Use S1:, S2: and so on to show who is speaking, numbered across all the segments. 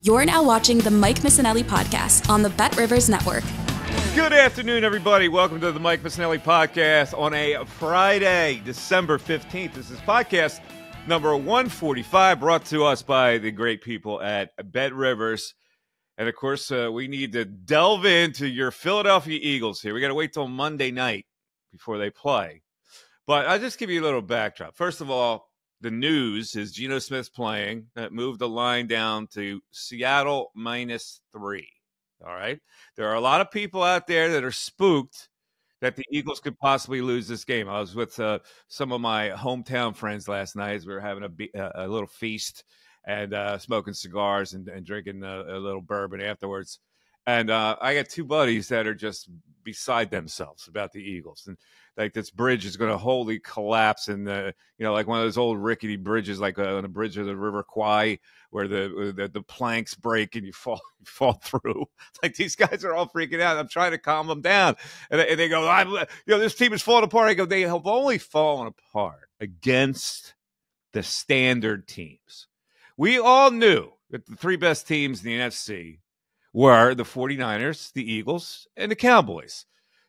S1: You're now watching the Mike Missanelli podcast on the BetRivers Network.
S2: Good afternoon, everybody. Welcome to the Mike Missanelli podcast on a Friday, December 15th. This is podcast number 145, brought to us by the great people at BetRivers. And, of course, we need to delve into your Philadelphia Eagles here. We got to wait till Monday night before they play. But I'll just give you a little backdrop. First of all, the news is Geno Smith's playing. That moved the line down to Seattle -3. All right? There are a lot of people out there that are spooked that the Eagles could possibly lose this game. I was with some of my hometown friends last night as we were having a little feast and smoking cigars and drinking a little bourbon afterwards. And I got two buddies that are just beside themselves about the Eagles. And like this bridge is going to wholly collapse, and like one of those old rickety bridges, like on the bridge of the River Kwai, where the planks break and you fall through. Like these guys are all freaking out. I'm trying to calm them down, and they go, this team is falling apart. I go, they have only fallen apart against the standard teams. We all knew that the three best teams in the NFC were the 49ers, the Eagles, and the Cowboys.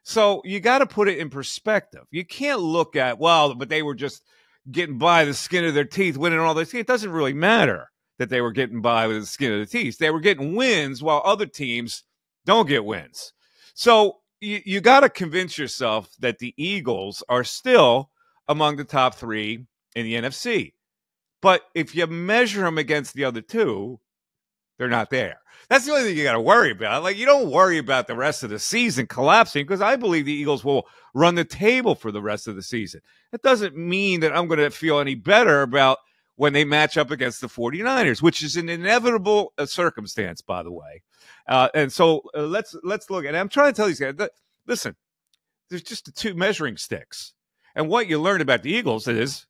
S2: So you got to put it in perspective. You can't look at, but they were just getting by the skin of their teeth, winning all this. It doesn't really matter that they were getting by with the skin of the teeth. They were getting wins while other teams don't get wins. So you got to convince yourself that the Eagles are still among the top three in the NFC. But if you measure them against the other two, they're not there. That's the only thing you got to worry about. Like, you don't worry about the rest of the season collapsing, because I believe the Eagles will run the table for the rest of the season. That doesn't mean that I'm going to feel any better about when they match up against the 49ers, which is an inevitable circumstance, by the way. And so let's look at it. I'm trying to tell these guys, listen, there's just the two measuring sticks. And what you learn about the Eagles is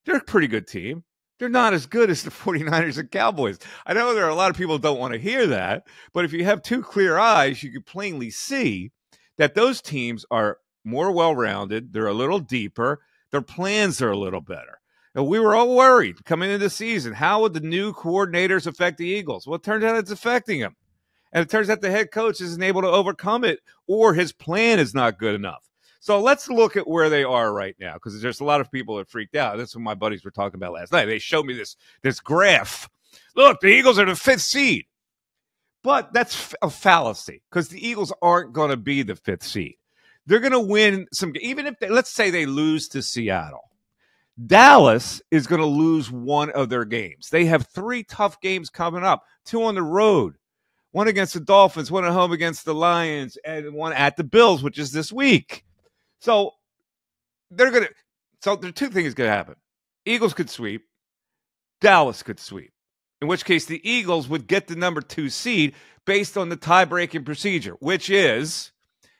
S2: they're a pretty good team. They're not as good as the 49ers and Cowboys. I know there are a lot of people who don't want to hear that, but if you have two clear eyes, you can plainly see that those teams are more well-rounded. They're a little deeper. Their plans are a little better. And we were all worried coming into the season. How would the new coordinators affect the Eagles? Well, it turns out it's affecting them. And it turns out the head coach isn't able to overcome it, or his plan is not good enough. So let's look at where they are right now, because there's a lot of people that freaked out. That's what my buddies were talking about last night. They showed me this graph. Look, the Eagles are the 5th seed. But that's a fallacy, because the Eagles aren't going to be the 5th seed. They're going to win even if let's say they lose to Seattle. Dallas is going to lose one of their games. They have 3 tough games coming up, 2 on the road, 1 against the Dolphins, 1 at home against the Lions, and 1 at the Bills, which is this week. So there are 2 things going to happen. Eagles could sweep. Dallas could sweep, in which case the Eagles would get the number 2 seed based on the tie-breaking procedure, which is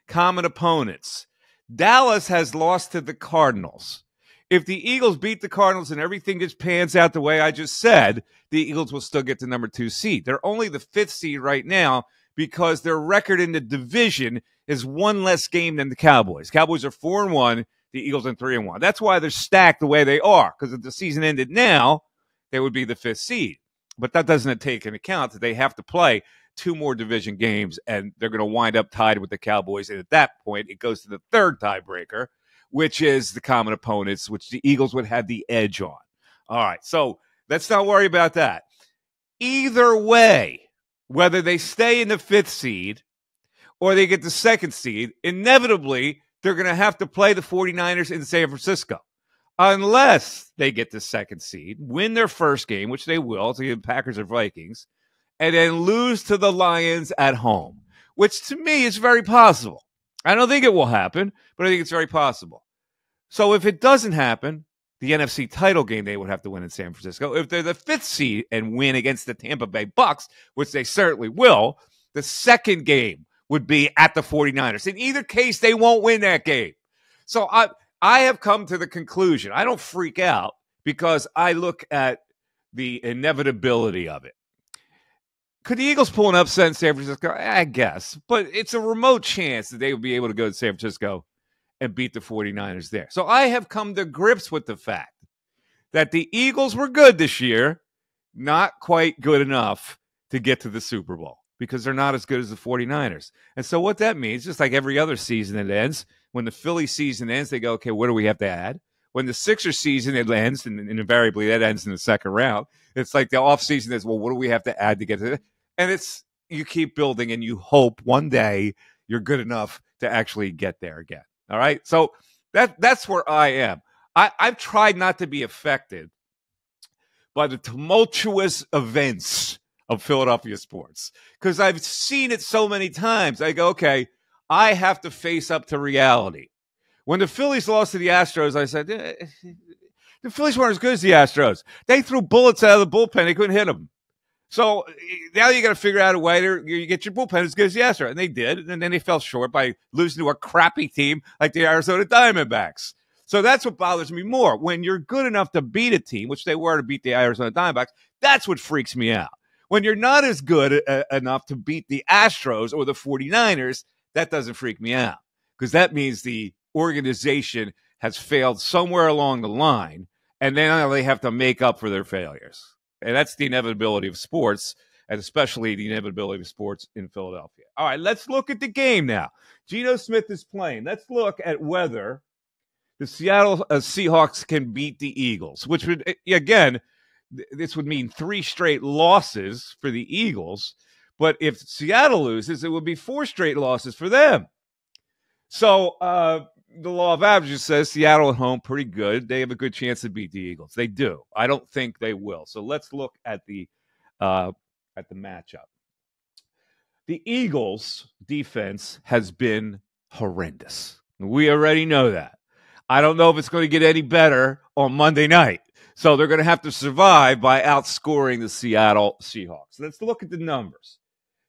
S2: common opponents. Dallas has lost to the Cardinals. If the Eagles beat the Cardinals and everything just pans out the way I just said, the Eagles will still get the number 2 seed. They're only the 5th seed right now because their record in the division is 1 less game than the Cowboys. Cowboys are 4-1, the Eagles are 3-1. That's why they're stacked the way they are, because if the season ended now, they would be the 5th seed. But that doesn't take into account that they have to play 2 more division games, and they're going to wind up tied with the Cowboys. And at that point, it goes to the 3rd tiebreaker, which is the common opponents, which the Eagles would have the edge on. All right, so let's not worry about that. Either way, whether they stay in the 5th seed or they get the 2nd seed, inevitably they're going to have to play the 49ers in San Francisco. Unless they get the 2nd seed, win their first game, which they will, to the Packers or Vikings, and then lose to the Lions at home, which to me is very possible. I don't think it will happen, but I think it's very possible. So if it doesn't happen, the NFC title game they would have to win in San Francisco. If they're the 5th seed and win against the Tampa Bay Bucks, which they certainly will, the 2nd game would be at the 49ers. In either case, they won't win that game. So I have come to the conclusion. I don't freak out because I look at the inevitability of it. Could the Eagles pull an upset in San Francisco? I guess. But it's a remote chance that they would be able to go to San Francisco and beat the 49ers there. So I have come to grips with the fact that the Eagles were good this year, not quite good enough to get to the Super Bowl because they're not as good as the 49ers. And so what that means, just like every other season it ends, when the Philly season ends, they go, okay, what do we have to add? When the Sixers season it ends, and invariably that ends in the second round, it's like the offseason is, well, what do we have to add to get to it? And it's you keep building and you hope one day you're good enough to actually get there again. All right? So that's where I am. I've tried not to be affected by the tumultuous events of Philadelphia sports because I've seen it so many times. I go, okay, I have to face up to reality. When the Phillies lost to the Astros, I said, the Phillies weren't as good as the Astros. They threw bullets out of the bullpen. They couldn't hit them. So now you got to figure out a way to you get your bullpen as good as the Astros. And they did. And then they fell short by losing to a crappy team like the Arizona Diamondbacks. So that's what bothers me more. When you're good enough to beat a team, which they were to beat the Arizona Diamondbacks, that's what freaks me out. When you're not as good enough to beat the Astros or the 49ers, that doesn't freak me out because that means the organization has failed somewhere along the line, and then they have to make up for their failures. And that's the inevitability of sports, and especially the inevitability of sports in Philadelphia. All right, let's look at the game now. Geno Smith is playing. Let's look at whether the Seattle Seahawks can beat the Eagles, which would, again, this would mean 3 straight losses for the Eagles. But if Seattle loses, it would be 4 straight losses for them. So the law of averages says Seattle at home, pretty good. They have a good chance to beat the Eagles. They do. I don't think they will. So let's look at the matchup. The Eagles' defense has been horrendous. We already know that. I don't know if it's going to get any better on Monday night. So they're going to have to survive by outscoring the Seattle Seahawks. Let's look at the numbers.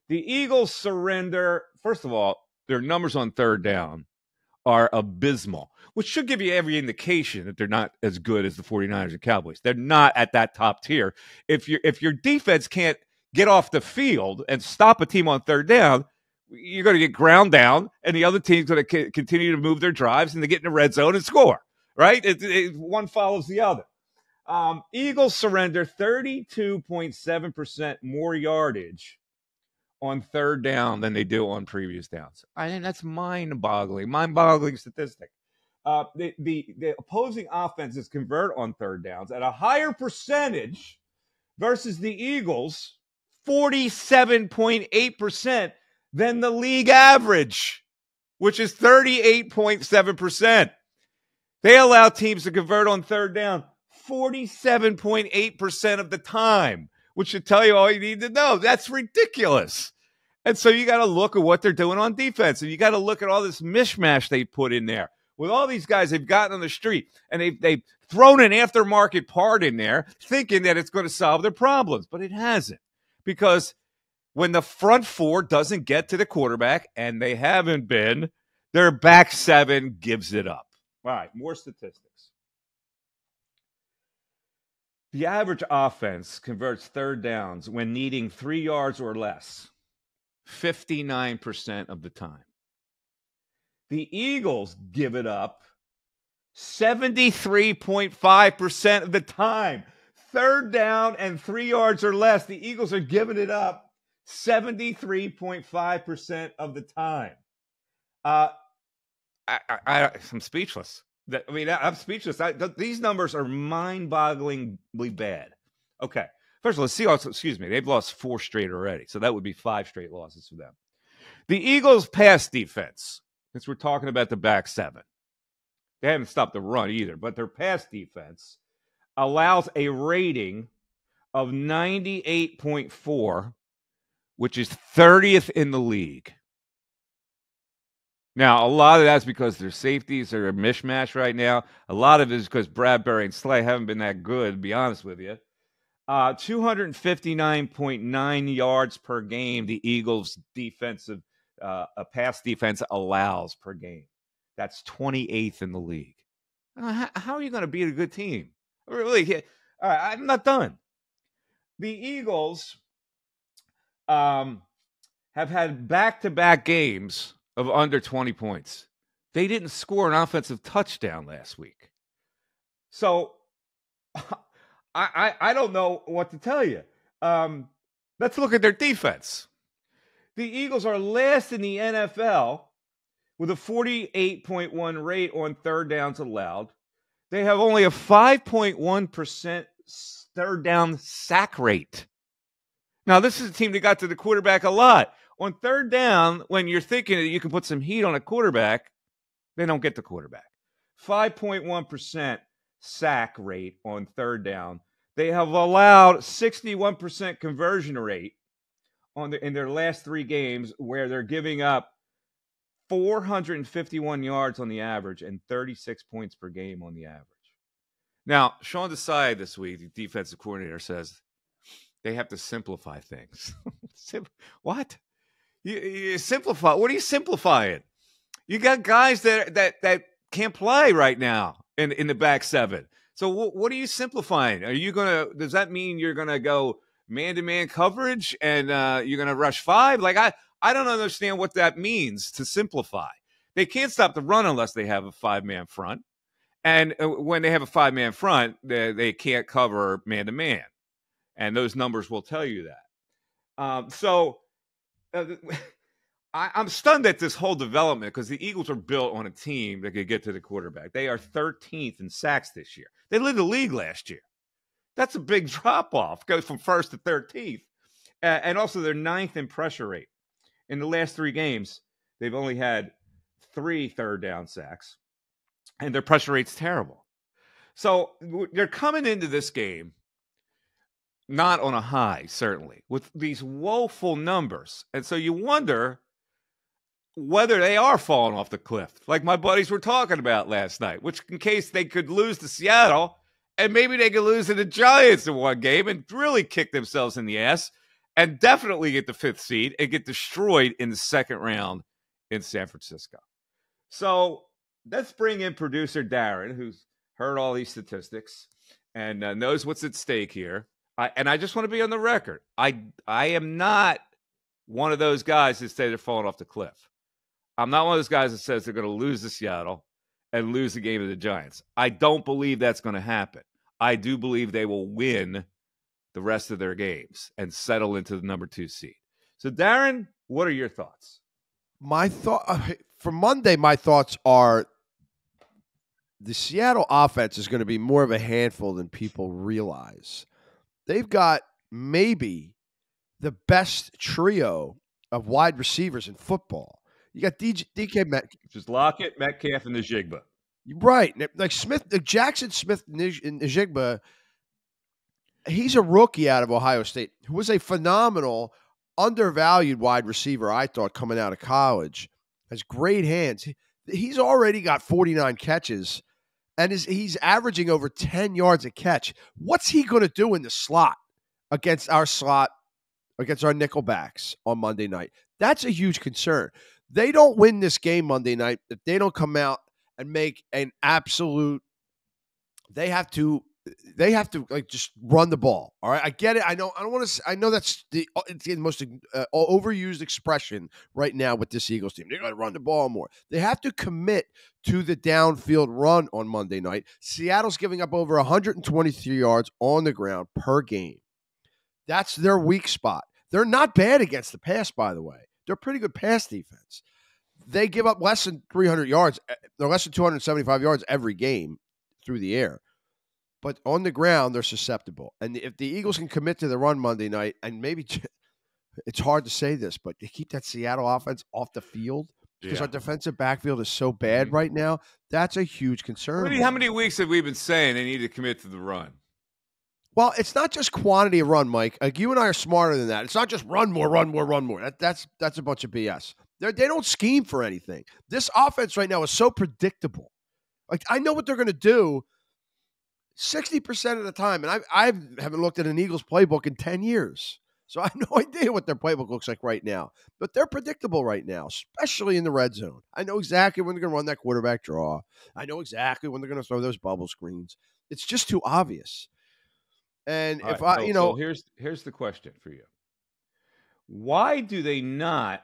S2: The Eagles surrender. First of all, their numbers on third down are abysmal, which should give you every indication that they're not as good as the 49ers and Cowboys. They're not at that top tier. If your defense can't get off the field and stop a team on third down, you're going to get ground down, and the other team's going to continue to move their drives, and they get in the red zone and score, right? One follows the other. Eagles surrender 32.7% more yardage on third down than they do on previous downs. I think that's mind-boggling statistic. The opposing offenses convert on third downs at a higher percentage versus the Eagles, 47.8% than the league average, which is 38.7%. They allow teams to convert on third down 47.8% of the time, which should tell you all you need to know. That's ridiculous. And so you got to look at what they're doing on defense, and you got to look at all this mishmash they put in there. With all these guys they've gotten on the street, and they've thrown an aftermarket part in there thinking that it's going to solve their problems, but it hasn't. Because when the front four doesn't get to the quarterback, and they haven't been, their back seven gives it up. All right, more statistics. The average offense converts third downs when needing 3 yards or less 59% of the time. The Eagles give it up 73.5% of the time. Third down and 3 yards or less, the Eagles are giving it up 73.5% of the time. I'm speechless. I'm speechless. These numbers are mind-bogglingly bad. Okay. First of all, the Seahawks, they've lost 4 straight already, so that would be 5 straight losses for them. The Eagles' pass defense, since we're talking about the back seven, they haven't stopped the run either, but their pass defense allows a rating of 98.4, which is 30th in the league. Now, a lot of that's because their safeties are a mishmash right now. A lot of it is because Bradbury and Slay haven't been that good, to be honest with you. 259.9 yards per game the Eagles' defensive pass defense allows per game. That's 28th in the league. How are you going to beat a good team? Really? All right, I'm not done. The Eagles have had back-to-back games of under 20 points. They didn't score an offensive touchdown last week. So I don't know what to tell you. Let's look at their defense. The Eagles are last in the NFL with a 48.1 rate on third downs allowed. They have only a 5.1% third down sack rate. Now, this is a team that got to the quarterback a lot. On third down, when you're thinking that you can put some heat on a quarterback, they don't get the quarterback. 5.1% sack rate on third down. They have allowed 61% conversion rate in their last 3 games, where they're giving up 451 yards on the average and 36 points per game on the average. Now, Sean Desai this week, the defensive coordinator, says they have to simplify things. What? You simplify? What are you simplifying? You got guys that can't play right now in the back seven. So what are you simplifying? Does that mean you're gonna go man-to-man coverage and you're gonna rush 5? Like I don't understand what that means to simplify. They can't stop the run unless they have a 5-man front. And when they have a 5-man front, they can't cover man-to-man. And those numbers will tell you that. I'm stunned at this whole development because the Eagles are built on a team that could get to the quarterback. They are 13th in sacks this year. They led the league last year. That's a big drop-off. Goes from 1st to 13th. And also they're 9th in pressure rate. In the last 3 games, they've only had 3 third down sacks. And their pressure rate's terrible. So they're coming into this game not on a high, certainly, with these woeful numbers. And so you wonder whether they are falling off the cliff, like my buddies were talking about last night, which in case they could lose to Seattle, and maybe they could lose to the Giants in one game and really kick themselves in the ass and definitely get the 5th seed and get destroyed in the 2nd round in San Francisco. So let's bring in producer Darren, who's heard all these statistics and knows what's at stake here. I just want to be on the record. I am not one of those guys that say they're falling off the cliff. I'm not one of those guys that says they're going to lose to Seattle and lose the game to the Giants. I don't believe that's going to happen. I do believe they will win the rest of their games and settle into the number 2 seed. So, Darren, what are your thoughts?
S3: For Monday, my thoughts are the Seattle offense is going to be more of a handful than people realize. They've got maybe the best trio of wide receivers in football. You got DK Metcalf.
S2: Just Lockett, Metcalf, and Njigba.
S3: Right. Like Jackson Smith Njigba, he's a rookie out of Ohio State who was a phenomenal, undervalued wide receiver, I thought, coming out of college. Has great hands. He's already got 49 catches, and he's averaging over 10 yards a catch. What's he going to do in the slot against our nickelbacks on Monday night? That's a huge concern. They don't win this game Monday night if they don't come out and make an absolute. They have to like just run the ball. All right, I get it. I know. I don't want to. I know it's the most overused expression right now with this Eagles team. They got to run the ball more. They have to commit to the downfield run on Monday night. Seattle's giving up over 123 yards on the ground per game. That's their weak spot. They're not bad against the pass, by the way. They're a pretty good pass defense. They give up less than 300 yards. They're less than 275 yards every game through the air. But on the ground, they're susceptible. And if the Eagles can commit to the run Monday night, and maybe it's hard to say this, but they keep that Seattle offense off the field because our defensive backfield is so bad right now, that's a huge concern.
S2: How many weeks have we been saying they need to commit to the run?
S3: Well, it's not just quantity of run, Mike. Like, you and I are smarter than that. It's not just run more. That's a bunch of BS. They don't scheme for anything. This offense right now is so predictable. Like, I know what they're going to do 60% of the time, and I haven't looked at an Eagles playbook in 10 years. So I have no idea what their playbook looks like right now. But they're predictable right now, especially in the red zone. I know exactly when they're going to run that quarterback draw. I know exactly when they're going to throw those bubble screens. It's just too obvious. And
S2: so here's the question for you. Why do they not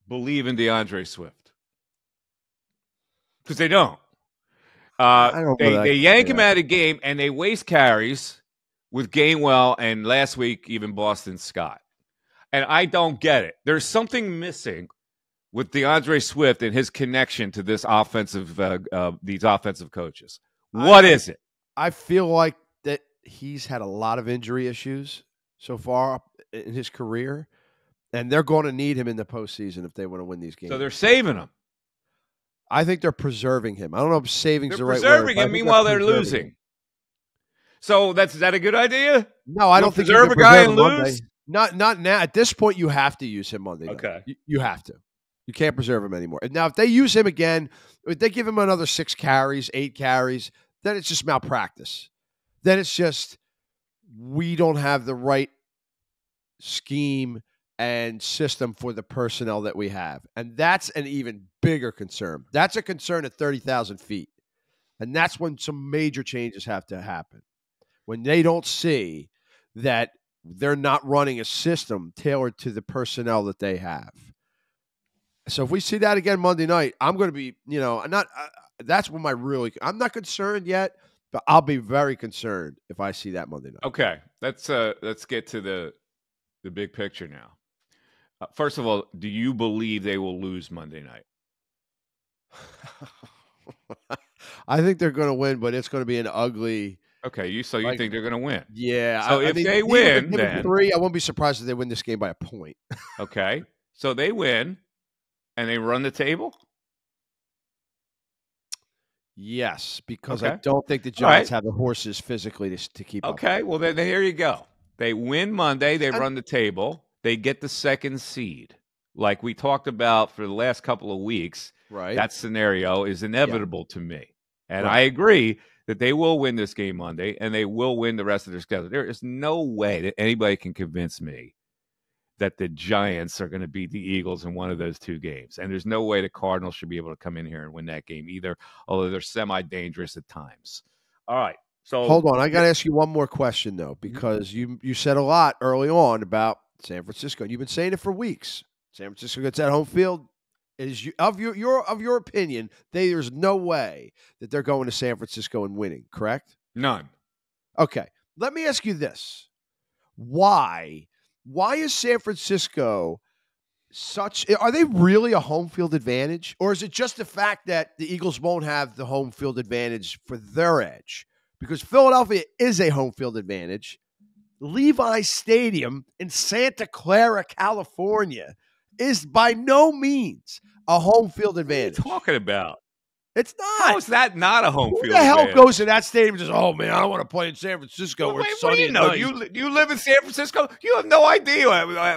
S2: believe in DeAndre Swift? Because they don't. They yank him out of the game and they waste carries with Gainwell and last week even Boston Scott. And I don't get it. There's something missing with DeAndre Swift and his connection to this these offensive coaches. What is it?
S3: I feel like that he's had a lot of injury issues so far in his career, and they're going to need him in the postseason if they want to win these games.
S2: So they're saving him.
S3: I think they're preserving him. I don't know if saving's the right word.
S2: They're preserving him, meanwhile they're losing. Him. So is that a good idea?
S3: No, I don't think
S2: preserve a guy and lose.
S3: Not now. At this point, you have to use him Monday night.
S2: Okay.
S3: You have to. You can't preserve him anymore. And now, if they use him again, if they give him another 6 carries, 8 carries, then it's just malpractice. Then it's just we don't have the right scheme and system for the personnel that we have. And that's an even bigger concern. That's a concern at 30,000 feet. And that's when some major changes have to happen. When they don't see that they're not running a system tailored to the personnel that they have. So if we see that again Monday night, I'm going to be, that's when I'm not concerned yet, but I'll be very concerned if I see that Monday night.
S2: Okay. Let's get to the big picture now. First of all, do you believe they will lose Monday night?
S3: I think they're going to win, but it's going to be an ugly.
S2: Okay, you think they're going to win?
S3: Yeah.
S2: So if they win, then
S3: 3, I won't be surprised if they win this game by a point.
S2: Okay, so they win, and they run the table.
S3: Yes, because I don't think the Giants have the horses physically to keep up.
S2: Okay, well then here you go. They win Monday. They run the table. They get the 2nd seed, like we talked about for the last couple of weeks.
S3: Right.
S2: That scenario is inevitable to me, and I agree that they will win this game Monday, and they will win the rest of their schedule. There is no way that anybody can convince me that the Giants are going to beat the Eagles in one of those 2 games. And there's no way the Cardinals should be able to come in here and win that game either, although they're semi-dangerous at times. All right. So
S3: hold on. I got to ask you one more question, though, because you said a lot early on about San Francisco. You've been saying it for weeks. San Francisco gets that home field. Of your opinion, there's no way that they're going to San Francisco and winning, correct?
S2: None.
S3: Okay. Let me ask you this. Why is San Francisco are they really a home field advantage? Or is it just the fact that the Eagles won't have the home field advantage for their edge? Because Philadelphia is a home field advantage. Levi's Stadium in Santa Clara, California is by no means a home field advantage.
S2: What are you talking about?
S3: It's not.
S2: How is that not a home field
S3: advantage? Who the
S2: advantage?
S3: hell goes to that stadium and says, oh, man, I don't want to play in San Francisco where it's sunny and nice.
S2: You live in San Francisco? You have no idea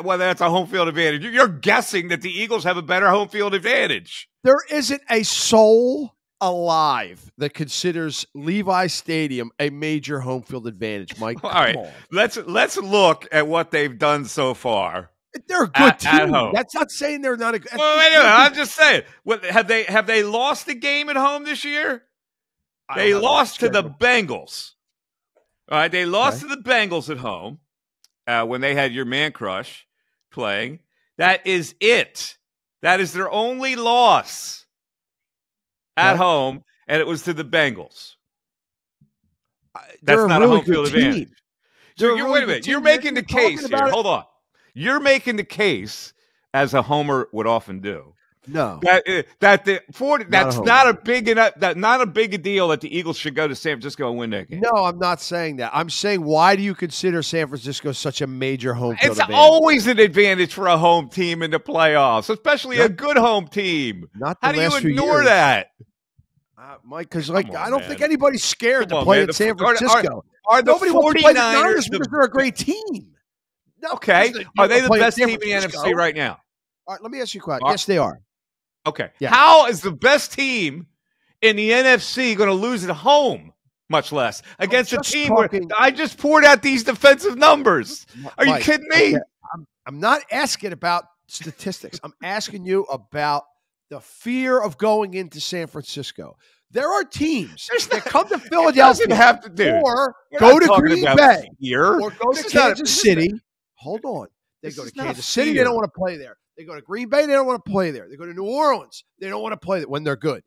S2: whether that's a home field advantage. You're guessing that the Eagles have a better home field advantage.
S3: There isn't a soul alive that considers Levi's Stadium a major home field advantage, Mike.
S2: All right. Let's look at what they've done so far.
S3: They're a good team.
S2: At home.
S3: That's not saying they're not a good.
S2: Well, anyway, I'm just saying. Have they lost a game at home this year? They lost to the Bengals. All right, they lost to the Bengals at home when they had your man crush playing. That is it. That is their only loss at home, and it was to the Bengals. That's not a home field advantage. So wait a minute. You're making the case here. Hold on. You're making the case, as a homer would often do.
S3: No,
S2: that's not a big enough. Not a big a deal that the Eagles should go to San Francisco and win that game.
S3: No, I'm not saying that. I'm saying, why do you consider San Francisco such a major home field advantage?
S2: It's always an advantage for a home team in the playoffs, especially a good home team. How do you ignore that?
S3: Mike, because I don't think anybody's scared to play in San Francisco.
S2: Are the 49ers
S3: because they're a great team? No,
S2: okay. Are they the best team in the NFC right now?
S3: All right, let me ask you a question. Yes, they are.
S2: Okay.
S3: Yeah.
S2: How is the best team in the NFC going to lose at home, much less against a team where I just poured out these defensive numbers? Are you kidding me?
S3: Okay. I'm not asking about statistics. I'm asking you about the fear of going into San Francisco. There are teams that come to Philadelphia or go to Green Bay or go to Kansas City. Hold on. They go to Kansas City. They don't want to play there. They go to Green Bay. They don't want to play there. They go to New Orleans. They don't want to play there when they're good.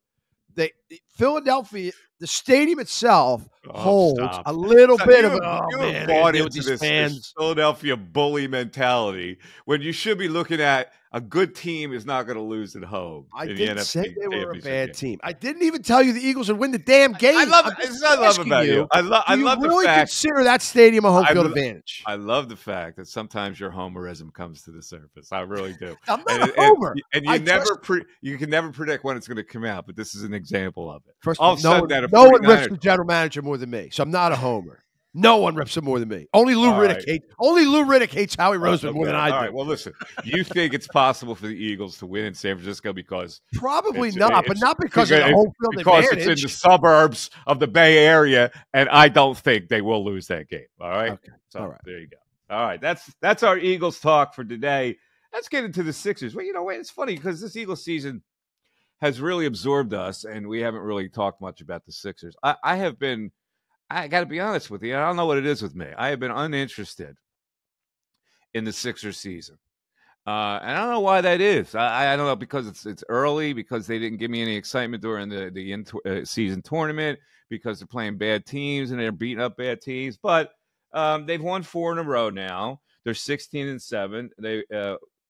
S3: Philadelphia The stadium itself
S2: Oh,
S3: holds
S2: stop.
S3: a little
S2: So
S3: bit
S2: you
S3: of
S2: have,
S3: oh
S2: you
S3: man,
S2: have
S3: I gotta
S2: bought
S3: deal with
S2: into
S3: these
S2: this
S3: fans.
S2: Philadelphia bully mentality when you should be looking at a good team is not going to lose at home
S3: I
S2: in the
S3: didn't say
S2: NFC
S3: they were a
S2: Championship
S3: bad
S2: game.
S3: team. I didn't even tell you the Eagles would win the damn
S2: I
S3: game.
S2: love
S3: I'm
S2: this is
S3: just
S2: what I love
S3: asking
S2: about you. I
S3: do you
S2: love the
S3: really
S2: fact
S3: consider that stadium a home
S2: I
S3: field
S2: lo-
S3: advantage?
S2: I love the fact that sometimes your homerism comes to the surface. I really do.
S3: I'm not
S2: And
S3: a homer.
S2: you
S3: I just
S2: you can never predict when it's going to come out, but this is an example of it.
S3: first
S2: All of a
S3: no
S2: sudden, that a
S3: no one rips
S2: 49ers
S3: the general manager more than me, so I'm not a homer. No one rips him more than me. Only Lou
S2: all right.
S3: Riddick hates Howie Roseman more than
S2: Okay.
S3: I
S2: All
S3: do.
S2: right. Well, listen, you think it's possible for the Eagles to win in San Francisco because
S3: Probably
S2: it's
S3: not, but
S2: it's
S3: not because of the home field
S2: because
S3: advantage.
S2: it's in the suburbs of the Bay Area, and I don't think they will lose that game. All right.
S3: Okay.
S2: So
S3: All right.
S2: there you go. All right. That's our Eagles talk for today. Let's get into the Sixers. Well, it's funny because this Eagles season has really absorbed us, and we haven't really talked much about the Sixers. I got to be honest with you. I don't know what it is with me. I have been uninterested in the Sixers season. And I don't know why that is. I don't know, because it's early, because they didn't give me any excitement during the season tournament, because they're playing bad teams and they're beating up bad teams. But they've won 4 in a row now. They're 16-7.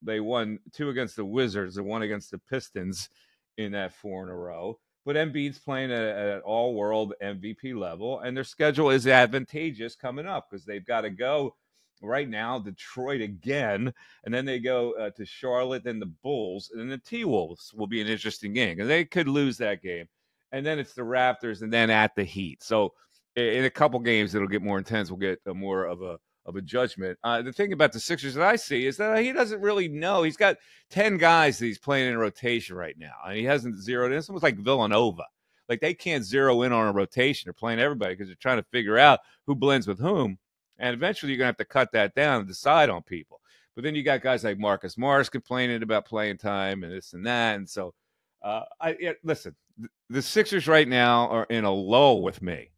S2: They won 2 against the Wizards and 1 against the Pistons in that 4 in a row. But Embiid's playing at an all-world MVP level, and their schedule is advantageous coming up because they've got to go right now, Detroit again, and then they go to Charlotte, then the Bulls, and then the T-Wolves will be an interesting game, because they could lose that game. And then it's the Raptors, and then at the Heat. So in a couple games, it'll get more intense. We'll get more of a judgment. The thing about the Sixers that I see is that he doesn't really know. He's got 10 guys that he's playing in rotation right now, and he hasn't zeroed in. It's almost like Villanova. Like, they can't zero in on a rotation. They're playing everybody because they're trying to figure out who blends with whom. And eventually you're going to have to cut that down and decide on people. But then you got guys like Marcus Morris complaining about playing time and this and that. And so, listen, the Sixers right now are in a lull with me.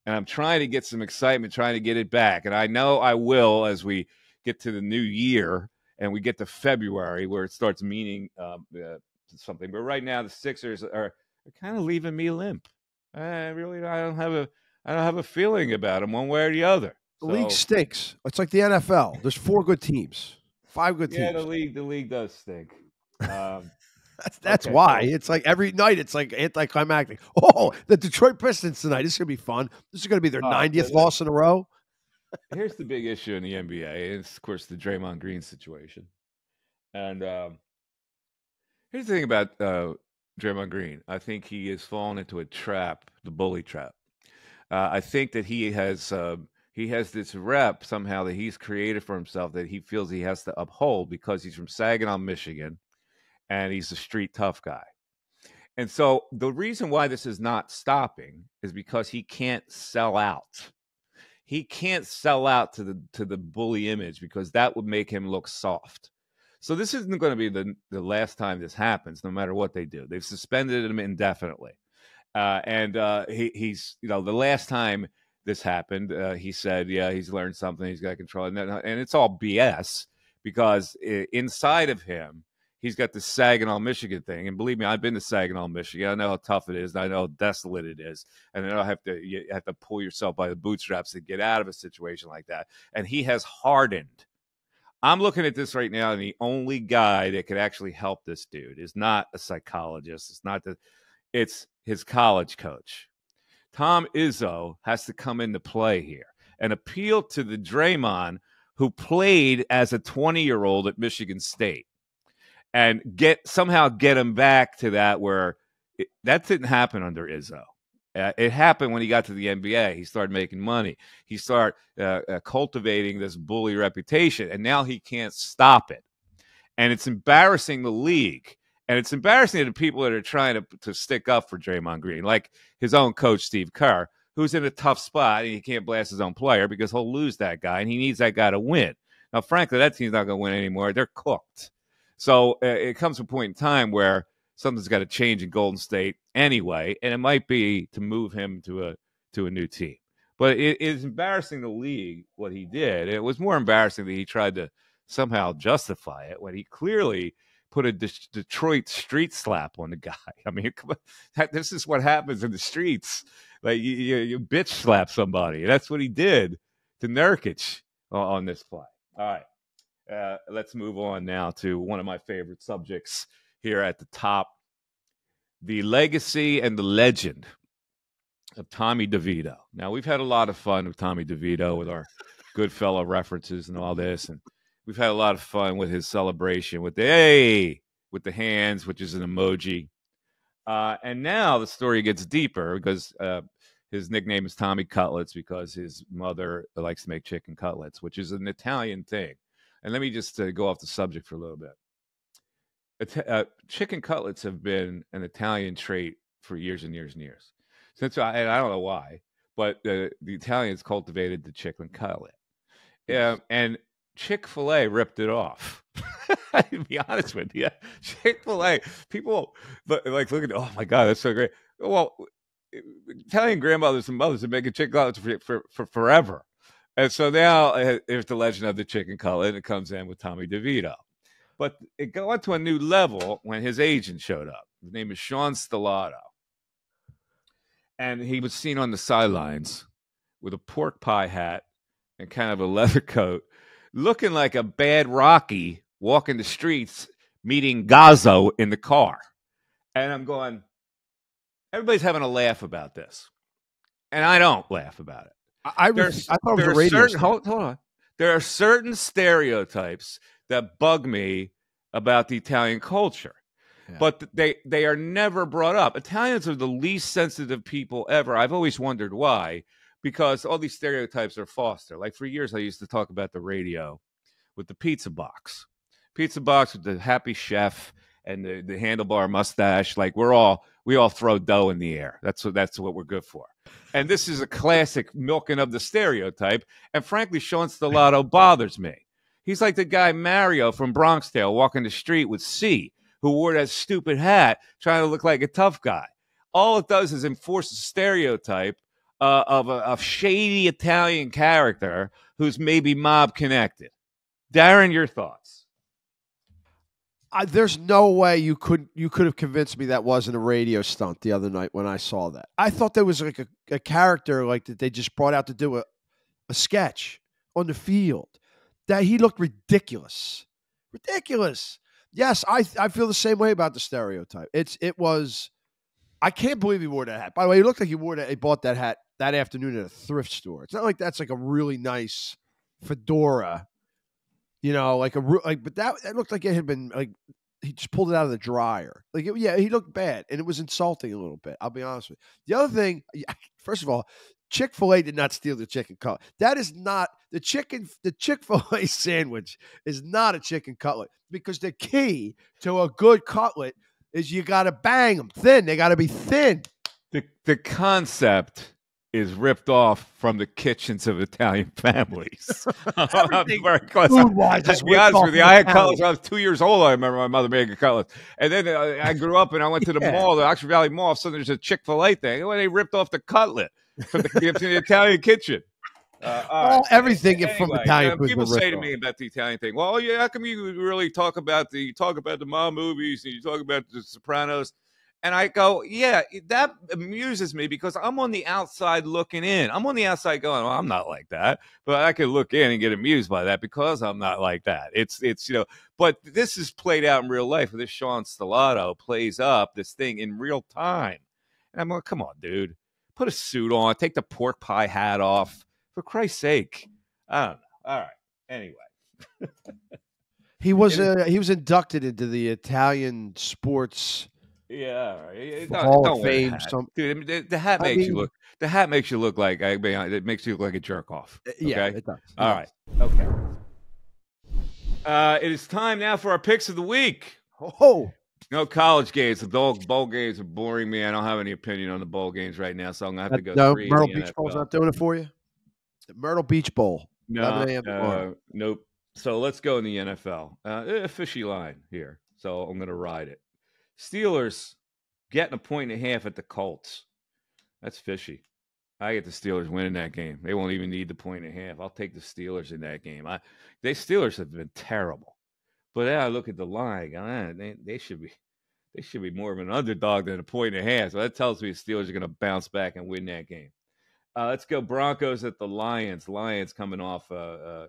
S2: And I'm trying to get some excitement, trying to get it back. And I know I will as we get to the new year and we get to February, where it starts meaning something. But right now, the Sixers are kind of leaving me limp. I don't have a feeling about them one way or the other.
S3: The league stinks. It's like the NFL. There's 4 good teams, 5 good teams.
S2: Yeah, the league does stink.
S3: That's
S2: okay,
S3: why.
S2: cool.
S3: It's like every night it's like anticlimactic. Oh, the Detroit Pistons tonight. This is going to be fun. This is going to be their 90th loss in a row.
S2: Here's the big issue in the NBA. It's, of course, the Draymond Green situation. And here's the thing about Draymond Green. I think he has fallen into a trap, the bully trap. I think that he has this rep somehow that he's created for himself that he feels he has to uphold because he's from Saginaw, Michigan, and he's a street tough guy. And so the reason why this is not stopping is because he can't sell out. He can't sell out to the bully image, because that would make him look soft. So this isn't going to be the last time this happens, no matter what they do. They've suspended him indefinitely. He's the last time this happened, he said, yeah, he's learned something. He's got control. And it's all BS, because inside of him, he's got the Saginaw, Michigan thing. And believe me, I've been to Saginaw, Michigan. I know how tough it is. And I know how desolate it is. And you have to pull yourself by the bootstraps to get out of a situation like that. And he has hardened. I'm looking at this right now, and the only guy that could actually help this dude is not a psychologist. It's his college coach. Tom Izzo has to come into play here and appeal to the Draymond who played as a 20-year-old at Michigan State, and somehow get him back to that, where that didn't happen under Izzo. It happened when he got to the NBA. He started making money. He started cultivating this bully reputation, and now he can't stop it. And it's embarrassing the league. And it's embarrassing to the people that are trying to stick up for Draymond Green, like his own coach, Steve Kerr, who's in a tough spot, and he can't blast his own player because he'll lose that guy, and he needs that guy to win. Now, frankly, that team's not going to win anymore. They're cooked. So it comes to a point in time where something's got to change in Golden State anyway, and it might be to move him to a new team. But it is embarrassing the league what he did. It was more embarrassing that he tried to somehow justify it when he clearly put a Detroit street slap on the guy. I mean, this is what happens in the streets. Like you bitch slap somebody. That's what he did to Nurkic on this play. All right. Let's move on now to one of my favorite subjects here at the top. The legacy and the legend of Tommy DeVito. Now, we've had a lot of fun with Tommy DeVito with our Goodfellow references and all this, and we've had a lot of fun with his celebration with the hands, which is an emoji. And now the story gets deeper because his nickname is Tommy Cutlets because his mother likes to make chicken cutlets, which is an Italian thing. And let me just go off the subject for a little bit. Chicken cutlets have been an Italian trait for years and years and years. And I don't know why, but the Italians cultivated the chicken cutlet. And Chick-fil-A ripped it off. To be honest with you, Chick-fil-A, people like look at, oh my God, that's so great. Well, Italian grandmothers and mothers have been making chicken cutlets for forever. And so now there's the legend of the chicken cutlet, and it comes in with Tommy DeVito. But it got to a new level when his agent showed up. His name is Sean Stellato. And he was seen on the sidelines with a pork pie hat and kind of a leather coat, looking like a bad Rocky walking the streets, meeting Gazzo in the car. And I'm going, everybody's having a laugh about this. And I don't laugh about it.
S3: I thought it was a radio station.
S2: Hold on. There are certain stereotypes that bug me about the Italian culture. Yeah. But they are never brought up. Italians are the least sensitive people ever. I've always wondered why, because all these stereotypes are fostered. Like for years, I used to talk about the radio with the pizza box with the happy chef and the handlebar mustache. Like we all throw dough in the air. That's what we're good for. And this is a classic milking of the stereotype. And frankly, Sean Stellato bothers me. He's like the guy Mario from Bronx Tale walking the street with C, who wore that stupid hat trying to look like a tough guy. All it does is enforce a stereotype of a shady Italian character who's maybe mob connected. Darren, your thoughts?
S3: There's no way you could have convinced me that wasn't a radio stunt the other night when I saw that. I thought there was like a character like that they just brought out to do a sketch on the field. That he looked ridiculous. Ridiculous. Yes, I feel the same way about the stereotype. It was. I can't believe he wore that hat. By the way, he looked like he bought that hat that afternoon at a thrift store. It's not like that's like a really nice fedora, but that looked like it had been like he just pulled it out of the dryer. He looked bad, and it was insulting a little bit. I'll be honest with you. The other thing, first of all, Chick-fil-A did not steal the chicken cutlet. That is not the Chick-fil-A sandwich is not a chicken cutlet because the key to a good cutlet is you got to bang them thin. They got to be thin.
S2: The concept is ripped off from the kitchens of Italian families.
S3: Food-wise,
S2: to be honest with you, I had cutlets when I was 2 years old. I remember my mother making cutlets. And then I grew up and I went to the mall, the Oxford Valley Mall. So there's a Chick-fil-A thing. Well, they ripped off the cutlet from the Italian kitchen.
S3: Everything from Italian food.
S2: People say to me about the Italian thing, well, yeah, how come you really talk about the mob movies and you talk about the Sopranos? And I go, yeah, that amuses me because I'm on the outside looking in. I'm on the outside going, well, I'm not like that. But I can look in and get amused by that because I'm not like that. It's but this is played out in real life. This Sean Stellato plays up this thing in real time. And I'm like, come on, dude. Put a suit on. Take the pork pie hat off. For Christ's sake. I don't know. All right. Anyway.
S3: He was inducted into the Italian sports Hall of Fame.
S2: Dude, the hat makes you look. The hat makes you look like it makes you look like a jerk off. Okay?
S3: Yeah, it does.
S2: All right. Okay. It is time now for our picks of the week.
S3: Oh.
S2: No college games. The bowl games are boring me. I don't have any opinion on the bowl games right now, so I'm gonna have to go.
S3: No, Myrtle Beach Bowl's not doing it for you. The Myrtle Beach Bowl.
S2: No, nope. So let's go in the NFL. A fishy line here, so I'm going to ride it. Steelers getting 1.5 at the Colts. That's fishy. I get the Steelers winning that game. They won't even need the 1.5. I'll take the Steelers in that game. Steelers have been terrible, but then I look at the line. They should be. they should be more of an underdog than a 1.5. So that tells me the Steelers are going to bounce back and win that game. Let's go Broncos at the Lions. Lions coming off, I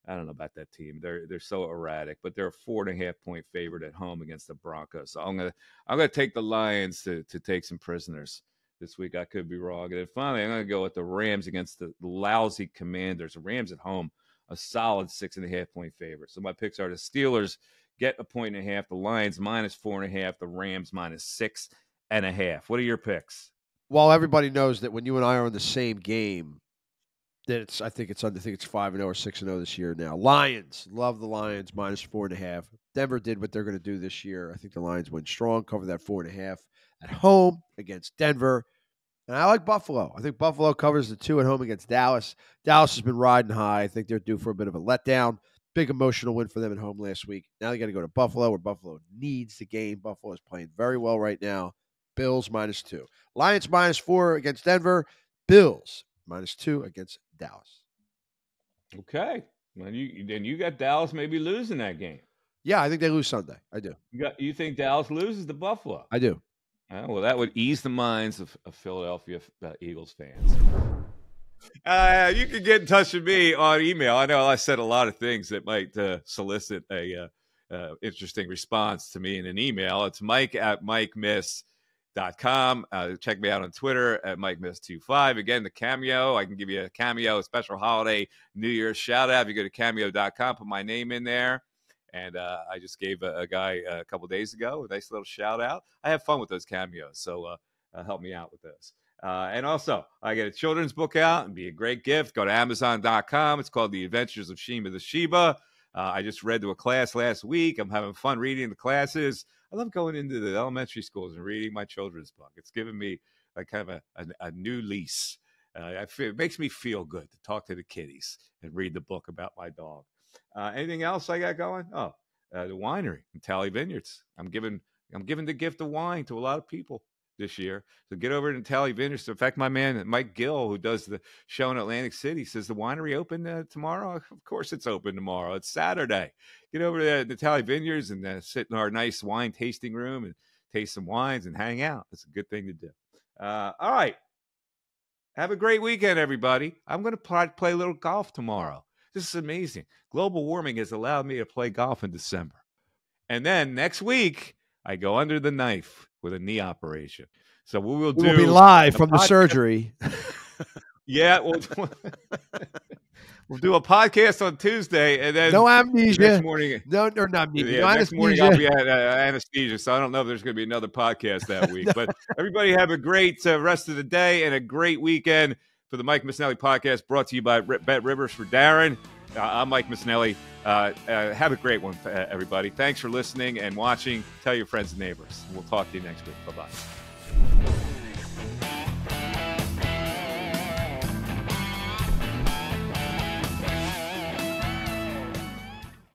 S2: don't know about that team. They're so erratic, but they're a 4.5-point favorite at home against the Broncos. So I'm gonna take the Lions to take some prisoners this week. I could be wrong. And then finally, I'm gonna go with the Rams against the lousy Commanders. The Rams at home, a solid 6.5-point favorite. So my picks are the Steelers get a 1.5, the Lions -4.5, the Rams -6.5. What are your picks?
S3: Well, everybody knows that when you and I are in the same game, that I think it's 5-0 or 6-0 this year now. Lions, love the Lions, -4.5. Denver did what they're going to do this year. I think the Lions win strong, cover that 4.5 at home against Denver. And I like Buffalo. I think Buffalo covers the 2 at home against Dallas. Dallas has been riding high. I think they're due for a bit of a letdown. Big emotional win for them at home last week. Now they got to go to Buffalo, where Buffalo needs the game. Buffalo is playing very well right now. Bills -2. Lions -4 against Denver. Bills -2 against Dallas.
S2: Okay. Well, you got Dallas maybe losing that game.
S3: Yeah, I think they lose Sunday. I do.
S2: You think Dallas loses to Buffalo?
S3: I do.
S2: Well, that would ease the minds of Philadelphia Eagles fans. You can get in touch with me on email. I know I said a lot of things that might solicit a interesting response to me in an email. It's mike@mikemiss.com. Check me out on Twitter at MikeMiss25. Again, the Cameo. I can give you a Cameo, a special holiday New Year's shout out. If you go to Cameo.com, put my name in there. And I just gave a guy a couple days ago a nice little shout out. I have fun with those cameos, so help me out with those. And also, I get a children's book out and be a great gift. Go to Amazon.com. It's called The Adventures of Shima the Sheba. I just read to a class last week. I'm having fun reading the classes. I love going into the elementary schools and reading my children's book. It's given me like kind of a new lease. It makes me feel good to talk to the kiddies and read the book about my dog. Anything else I got going? The winery in Tally Vineyards. I'm giving the gift of wine to a lot of people this year. So get over to Tally Vineyards. In fact, my man Mike Gill, who does the show in Atlantic City, says the winery open tomorrow. Of course, it's open tomorrow. It's Saturday. Get over to the Tally Vineyards and sit in our nice wine tasting room and taste some wines and hang out. It's a good thing to do. All right. Have a great weekend, everybody. I'm going to play a little golf tomorrow. This is amazing. Global warming has allowed me to play golf in December. And then next week, I go under the knife with a knee operation. So we'll
S3: be live from the surgery.
S2: Yeah, we'll do a podcast on Tuesday, and then
S3: no amnesia.
S2: Next morning,
S3: not amnesia.
S2: Yeah,
S3: no
S2: next morning I'll be at anesthesia, so I don't know if there's going to be another podcast that week. But everybody have a great rest of the day and a great weekend. For the Mike Missanelli podcast, brought to you by BetRivers for Darren. I'm Mike Missanelli. Have a great one, everybody. Thanks for listening and watching. Tell your friends and neighbors. We'll talk to you next week. Bye-bye.